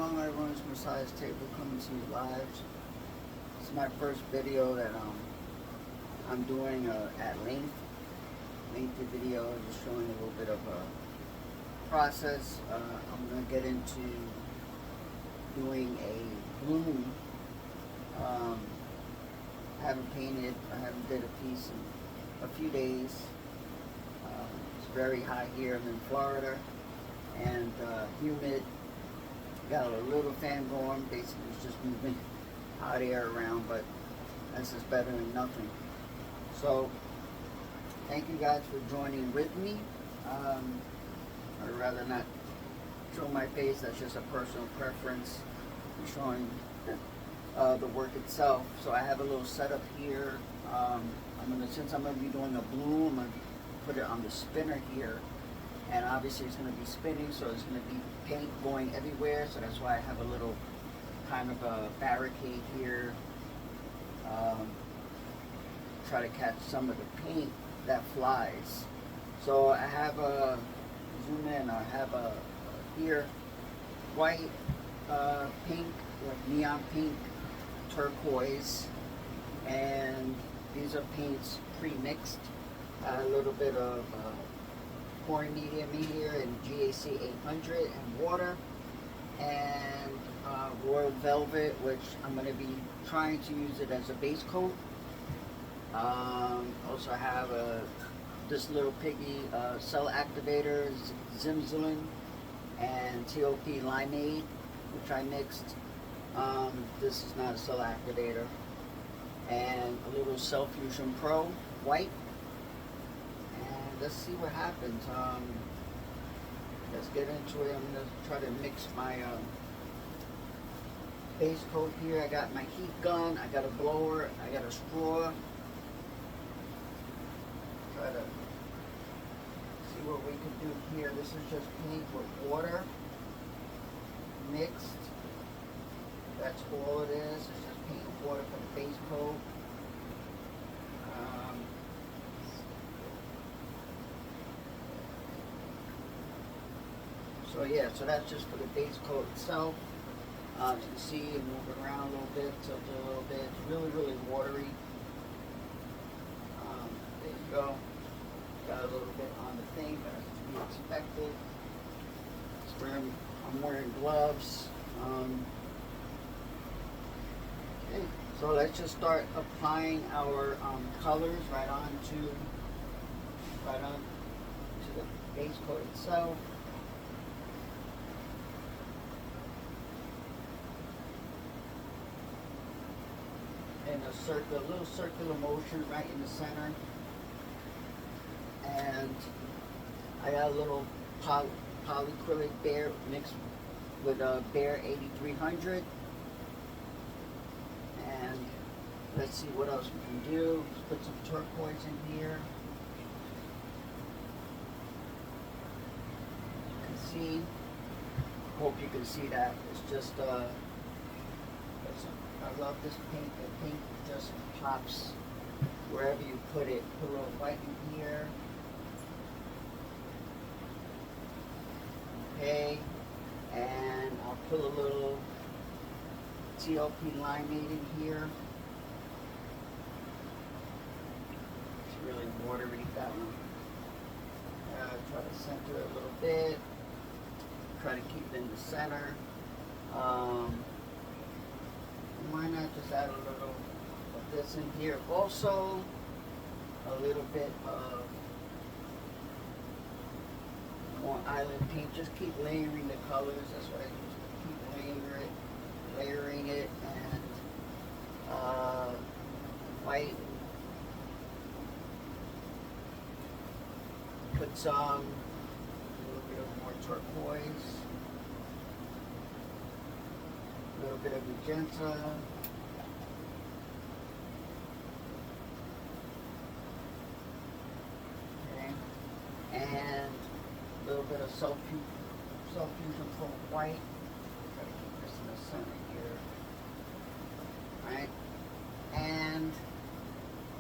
along, everyone's massage table coming to you live. This is my first video that I'm doing at lengthy video, just showing a little bit of a process. I'm gonna get into doing a bloom. I haven't painted, I haven't did a piece in a few days. It's very hot here. I'm in Florida and humid. Got a little fan going, basically it's just moving hot air around, but this is better than nothing. So thank you guys for joining with me. I'd rather not show my face, that's just a personal preference. I'm showing the work itself. So I have a little setup here. Since I'm gonna be doing a bloom, I'm gonna put it on the spinner here, and obviously it's gonna be spinning, so it's gonna be paint going everywhere. So that's why I have a little kind of a barricade here. Try to catch some of the paint that flies. So I have a zoom in. I have a here white, pink, like neon pink, turquoise, and these are paints pre-mixed. A little bit of pouring medium in here and GAC 800 and water, and Royal Velvet, which I'm going to be trying to use it as a base coat. Also have this little piggy cell activator, Zimzalin, and TOP Limeade, which I mixed. This is not a cell activator. And a little Cell Fusion Pro white. And let's see what happens. Let's get into it. I'm going to try to mix my base coat here. I got my heat gun, I got a blower, I got a straw. Try to see what we can do here. This is just paint with water mixed. That's all it is. It's just paint with water for the base coat. So yeah, so that's just for the base coat itself. As you can see, it moving around a little bit, tilted a little bit. It's really, really watery. There you go. Got a little bit on the thing, but as to be expected. I'm wearing gloves. Okay, so let's just start applying our colors right on to the base coat itself. In a little circular motion right in the center, and I got a little polyacrylic Behr mixed with a Behr 8300, and let's see what else we can do. Let's put some turquoise in here. You can see. Hope you can see that. It's just I love this paint. The paint just pops wherever you put it. Put a little white in here. Okay, and I'll put a little TOP Limeade in here. It's really watery, that one. Try to center it a little bit. Try to keep it in the center. Why not just add a little of this in here? Also, a little bit of more island paint. Just keep layering the colors. That's what I do. Keep layering it, and white. Put some, a little bit of more turquoise. A little bit of magenta. Okay. And a little bit of Cell Fusion Pro white. Try to keep this in the center here. Right? And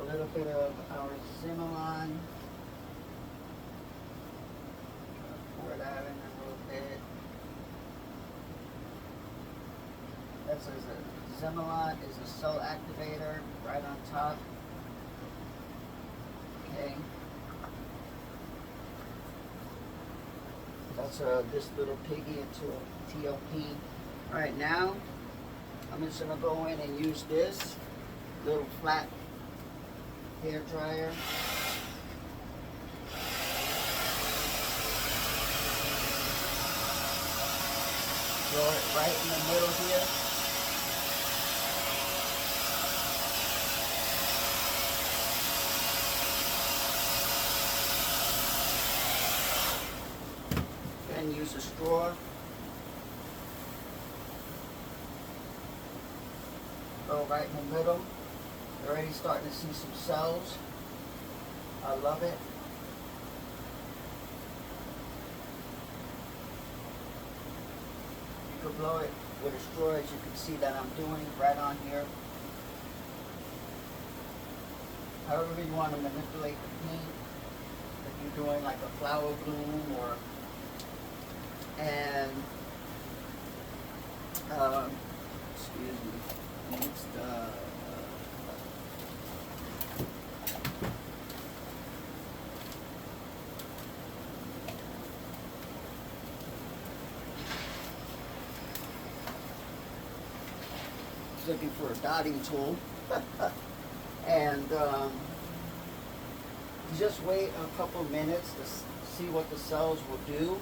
a little bit of our Zimzalin. Pour that in a little bit. says a Zemalot is a cell activator right on top. Okay. That's this little piggy into a TLP. Alright, now I'm just going to go in and use this little flat hair dryer. Throw it right in the middle here. Then use a straw. Go right in the middle. You're already starting to see some cells. I love it. You could blow it with a straw, as you can see that I'm doing right on here. However you want to manipulate the paint. If you're doing like a flower bloom or excuse me, it's the looking for a dotting tool. And just wait a couple minutes to see what the cells will do.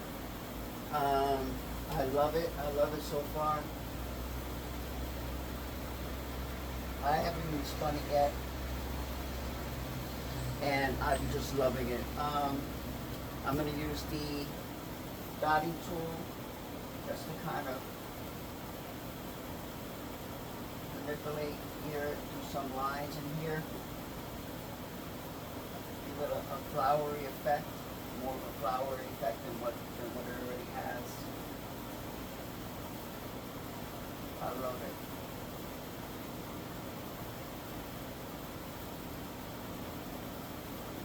I love it. I love it so far. I haven't even spun it yet, and I'm just loving it. I'm going to use the dotting tool just to kind of manipulate here, do some lines in here, give it a flowery effect, more of a flowery effect than what it already has. I love it.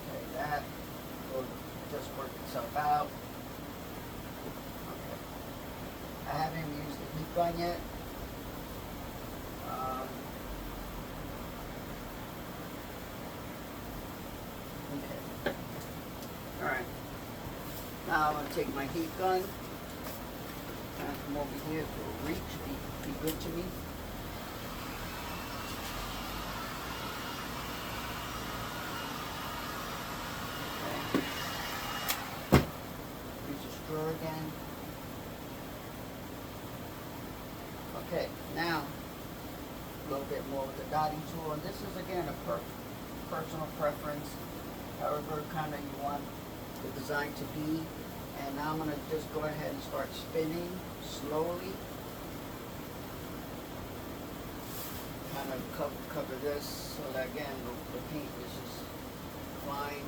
Okay, that will just work itself out. Okay. I haven't even used the heat gun yet. Okay. Alright. Now I'm going to take my heat gun and come over here to reach. Be good to me. Okay. Use a straw again. Okay, now a little bit more with the dotting tool, and this is again a personal preference, however kind of you want the design to be. And now I'm going to just go ahead and start spinning slowly. Kind of cover this so that again the paint is just flying.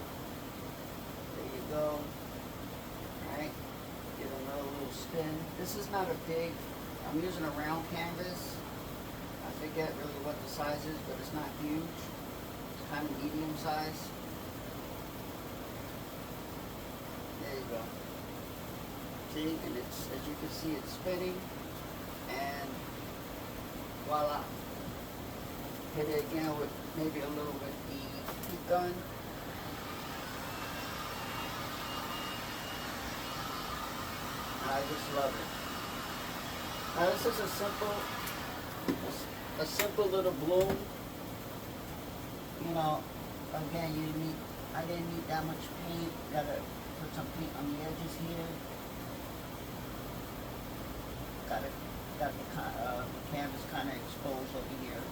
There you go. Alright, give it another little spin. This is not a big, I'm using a round canvas. I forget really what the size is, but it's not huge. It's kind of medium size. There you go. See, and it's, as you can see, it's spinning, and voila. Hit it again with maybe a little with the heat gun. And I just love it. Now this is a simple little bloom. You know, again, I didn't need that much paint. Gotta put some paint on the edges here. Got the canvas kind of exposed over here.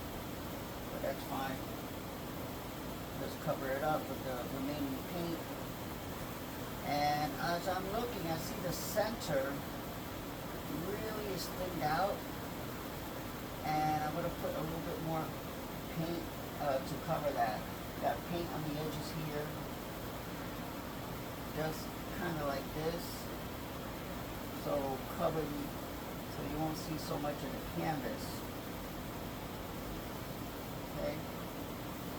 But that's fine. Just cover it up with the remaining paint. And as I'm looking, I see the center really is thinned out. And I'm going to put a little bit more paint to cover that. Got paint on the edges here. Just kind of like this. So cover so you won't see so much of the canvas. Okay,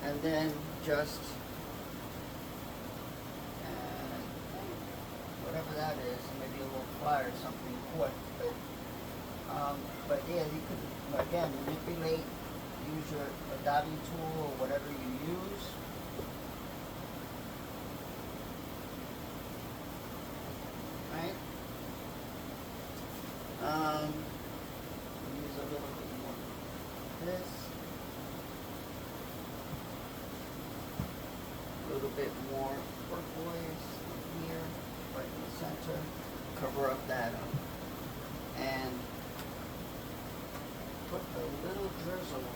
and then just whatever that is, maybe a little fly or something. What? But yeah, you could, again, manipulate, use your dotting tool or whatever you use. Right? Use a little bit more of this. A little bit more turquoise here, right in the center. Cover up that and put a little drizzle.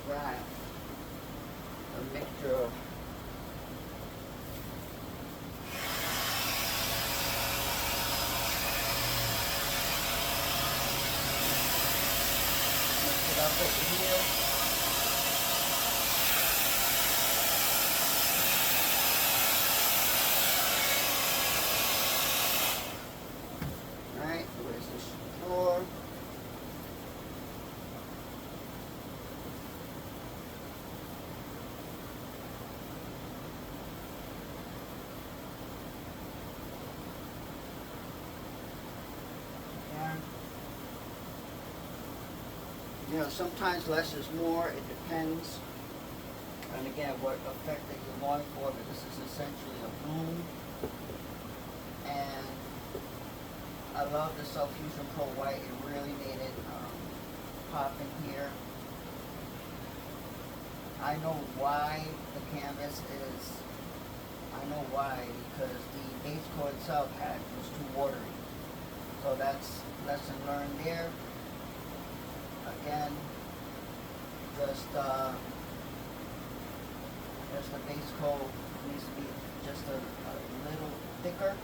Right. A mixture of mix it up over here. Right, where's the straw? You know, sometimes less is more. It depends. And again, what effect that you're going for. But this is essentially a bloom. And I love the Cellfusion Pro White. It really made it pop in here. I know why the canvas is. I know why, because the base coat itself was too watery. So that's lesson learned there. Again, just the base coat needs to be just a little thicker,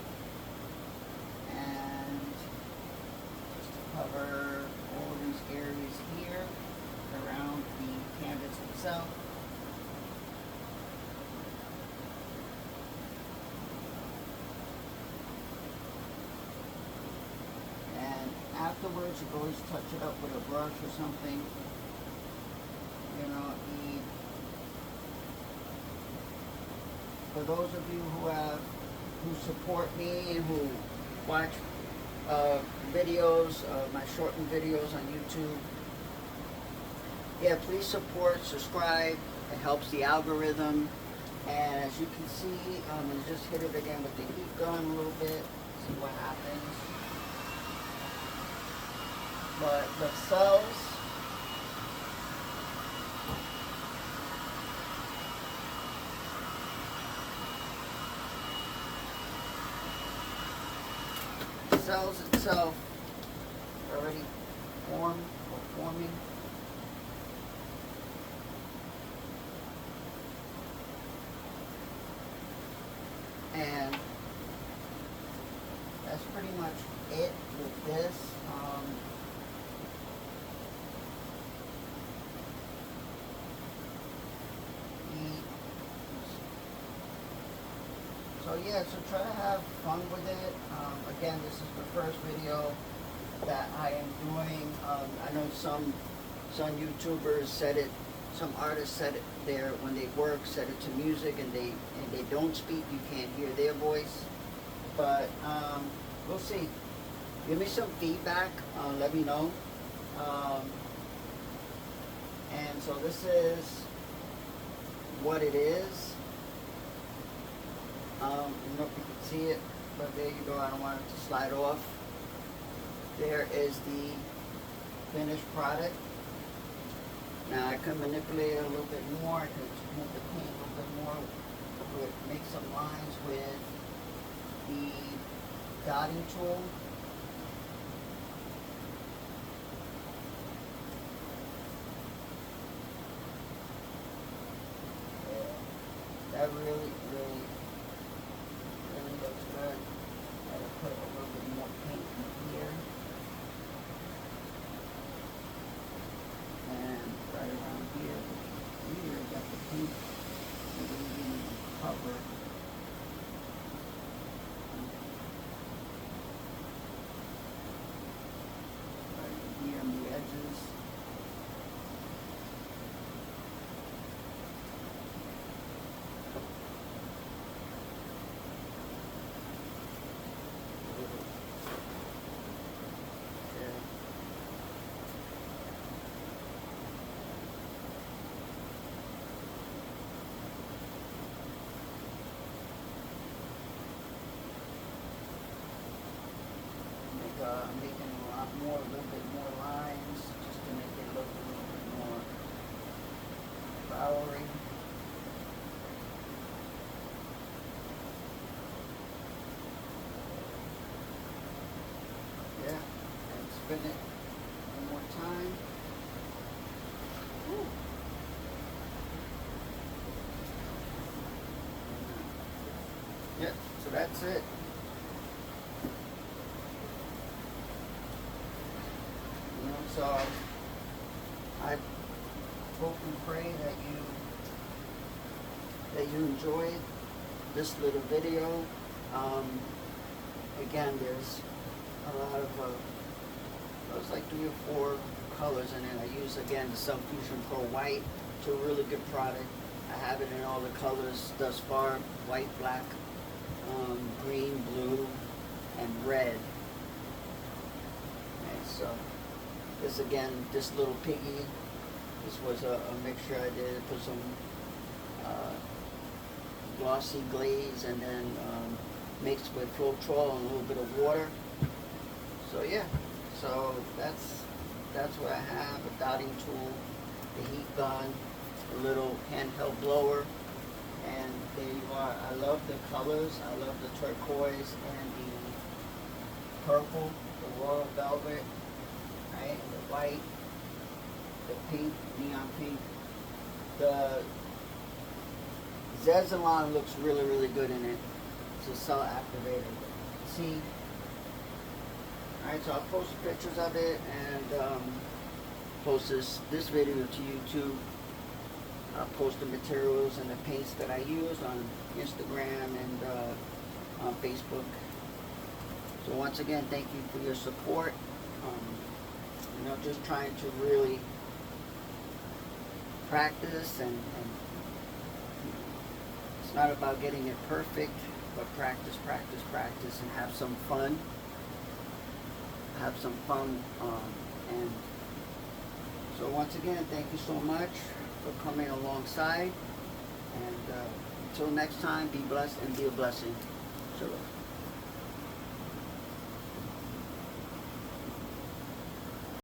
and just to cover all these areas here around the canvas itself. Afterwards, you can always touch it up with a brush or something. You know, for those of you who support me and who watch videos, my shortened videos on YouTube, yeah, please support, subscribe. It helps the algorithm. And as you can see, and just hit it again with the heat gun a little bit. See what happens. But the cells, itself already formed or forming. And that's pretty much it with this. So yeah, so try to have fun with it. Again, this is the first video that I am doing. I know some YouTubers said it, some artists said it there when they work, set it to music, and they don't speak. You can't hear their voice. But we'll see. Give me some feedback. Let me know. And so this is what it is. I don't know if you can see it, but there you go. I don't want it to slide off. There is the finished product. Now I can manipulate it a little bit more. I can move the paint a little bit more. Make some lines with the dotting tool. That really looks good. I'll put a little bit more paint in here. And right around here, got the paint. So we're going to cover. Right here on the edges. open it one more time. Ooh. Yep, so that's it. So I hope and pray that you enjoyed this little video. Again, there's a lot of there's like 3 or 4 colors in it. I use again the Subfusion Pro White. It's a really good product. I have it in all the colors thus far: white, black, green, blue, and red. Okay, so this again, this little piggy, this was a mixture I did. Put some glossy glaze and then mixed with Floetrol and a little bit of water. So yeah, so that's what I have: a dotting tool, the heat gun, a little handheld blower, and there you are. I love the colors. I love the turquoise and the purple, the royal velvet, right, and the white, the pink, neon pink. The Zezzalon looks really, really good in it. It's a cell activator. See? Alright, so I'll post pictures of it and post this video to YouTube. I'll post the materials and the paints that I use on Instagram and on Facebook. So once again, thank you for your support. Just trying to really practice and it's not about getting it perfect, but practice, practice, practice, and have some fun. And so once again, thank you so much for coming alongside. And until next time, be blessed and be a blessing. Shalom.